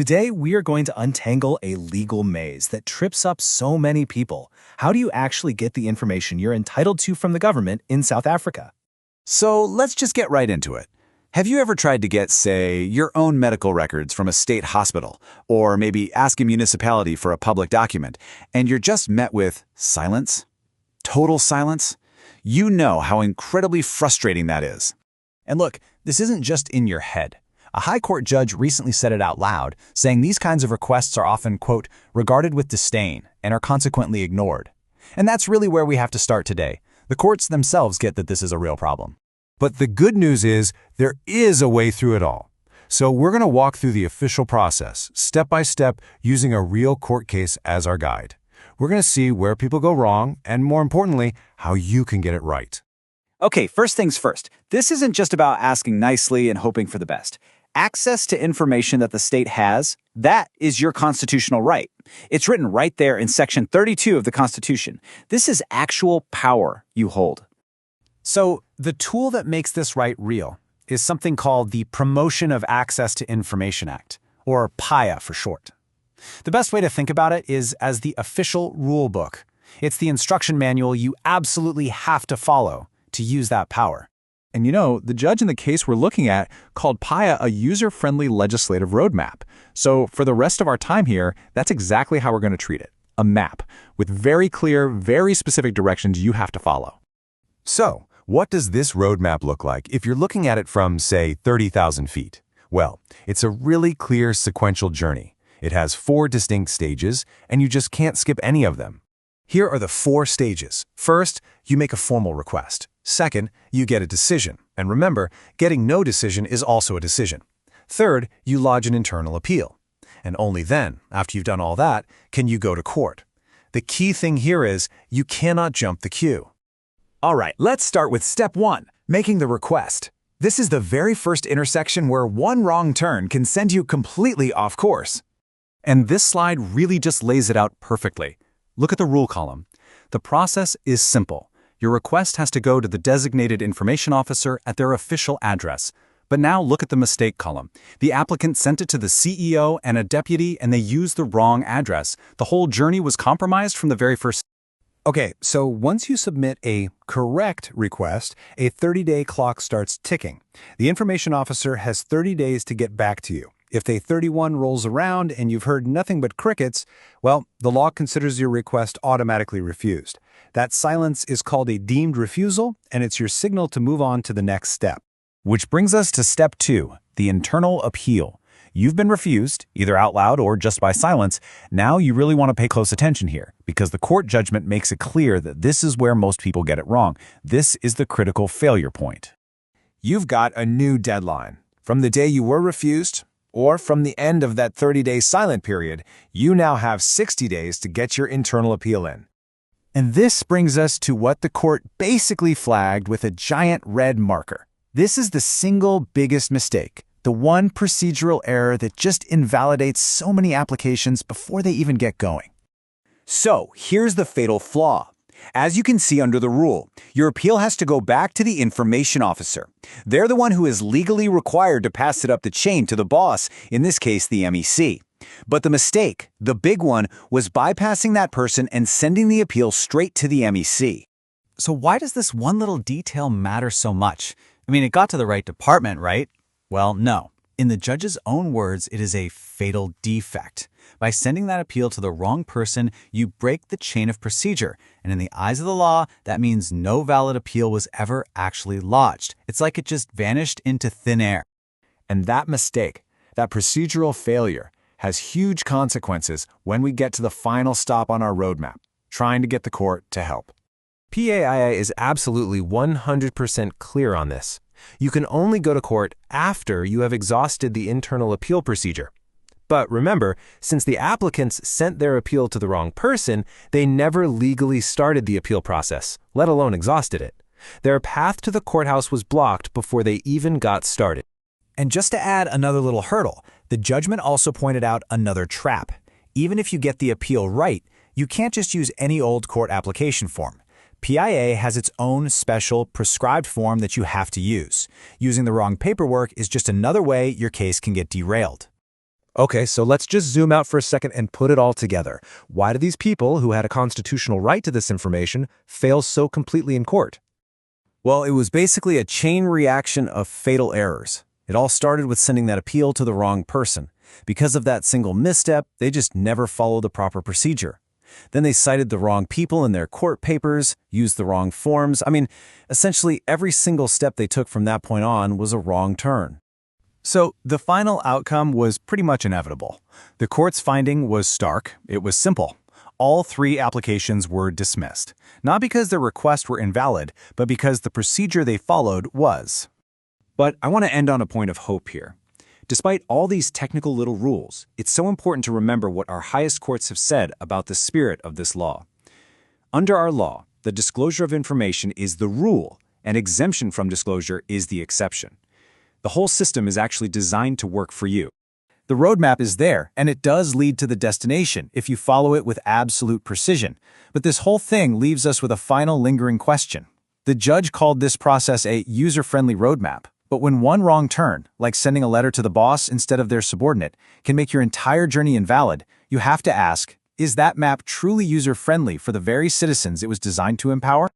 Today, we are going to untangle a legal maze that trips up so many people. How do you actually get the information you're entitled to from the government in South Africa? So let's just get right into it. Have you ever tried to get, say, your own medical records from a state hospital, or maybe ask a municipality for a public document, and you're just met with silence? Total silence? You know how incredibly frustrating that is. And look, this isn't just in your head. A high court judge recently said it out loud, saying these kinds of requests are often, quote, regarded with disdain and are consequently ignored. And that's really where we have to start today. The courts themselves get that this is a real problem. But the good news is there is a way through it all. So we're going to walk through the official process, step by step, using a real court case as our guide. We're going to see where people go wrong, and more importantly, how you can get it right. Okay, first things first. This isn't just about asking nicely and hoping for the best. Access to information that the state has, that is your constitutional right. It's written right there in Section 32 of the Constitution. This is actual power you hold. So the tool that makes this right real is something called the Promotion of Access to Information Act, or PAIA for short. The best way to think about it is as the official rule book. It's the instruction manual you absolutely have to follow to use that power. And you know, the judge in the case we're looking at called PAIA a user-friendly legislative roadmap. So for the rest of our time here, that's exactly how we're going to treat it. A map with very clear, very specific directions you have to follow. So, what does this roadmap look like if you're looking at it from, say, 30,000 feet? Well, it's a really clear sequential journey. It has 4 distinct stages, and you just can't skip any of them. Here are the 4 stages. First, you make a formal request. Second, you get a decision. And remember, getting no decision is also a decision. Third, you lodge an internal appeal. And only then, after you've done all that, can you go to court. The key thing here is you cannot jump the queue. All right, let's start with step 1, making the request. This is the very first intersection where one wrong turn can send you completely off course. And this slide really just lays it out perfectly. Look at the rule column. The process is simple. Your request has to go to the designated information officer at their official address. But now look at the mistake column. The applicant sent it to the CEO and a deputy, and they used the wrong address. The whole journey was compromised from the very first. Okay, so once you submit a correct request, a 30-day clock starts ticking. The information officer has 30 days to get back to you. If day 31 rolls around and you've heard nothing but crickets, well, the law considers your request automatically refused. That silence is called a deemed refusal, and it's your signal to move on to the next step. Which brings us to step 2, the internal appeal. You've been refused, either out loud or just by silence. Now you really want to pay close attention here, because the court judgment makes it clear that this is where most people get it wrong. This is the critical failure point. You've got a new deadline. From the day you were refused, or from the end of that 30-day silent period, you now have 60 days to get your internal appeal in. And this brings us to what the court basically flagged with a giant red marker. This is the single biggest mistake, the one procedural error that just invalidates so many applications before they even get going. So here's the fatal flaw. As you can see under the rule, your appeal has to go back to the information officer. They're the one who is legally required to pass it up the chain to the boss, in this case the MEC. But the mistake, the big one, was bypassing that person and sending the appeal straight to the MEC. So why does this one little detail matter so much? I mean, it got to the right department, right? Well, no. In the judge's own words, it is a fatal defect. By sending that appeal to the wrong person, you break the chain of procedure. And in the eyes of the law, that means no valid appeal was ever actually lodged. It's like it just vanished into thin air. And that mistake, that procedural failure, has huge consequences when we get to the final stop on our roadmap, trying to get the court to help. PAIA is absolutely 100% clear on this. You can only go to court after you have exhausted the internal appeal procedure. But remember, since the applicants sent their appeal to the wrong person, they never legally started the appeal process, let alone exhausted it. Their path to the courthouse was blocked before they even got started. And just to add another little hurdle, the judgment also pointed out another trap. Even if you get the appeal right, you can't just use any old court application form. PAIA has its own special prescribed form that you have to use. Using the wrong paperwork is just another way your case can get derailed. Okay, so let's just zoom out for a second and put it all together. Why do these people, who had a constitutional right to this information, fail so completely in court? Well, it was basically a chain reaction of fatal errors. It all started with sending that appeal to the wrong person. Because of that single misstep, they just never followed the proper procedure. Then they cited the wrong people in their court papers, used the wrong forms. I mean, essentially every single step they took from that point on was a wrong turn. So the final outcome was pretty much inevitable. The court's finding was stark. It was simple. All 3 applications were dismissed, not because their requests were invalid, but because the procedure they followed was. But I want to end on a point of hope here. Despite all these technical little rules, it's so important to remember what our highest courts have said about the spirit of this law. Under our law, the disclosure of information is the rule, and exemption from disclosure is the exception. The whole system is actually designed to work for you. The roadmap is there, and it does lead to the destination if you follow it with absolute precision. But this whole thing leaves us with a final lingering question. The judge called this process a user-friendly roadmap. But when one wrong turn, like sending a letter to the boss instead of their subordinate, can make your entire journey invalid, you have to ask, is that map truly user-friendly for the very citizens it was designed to empower?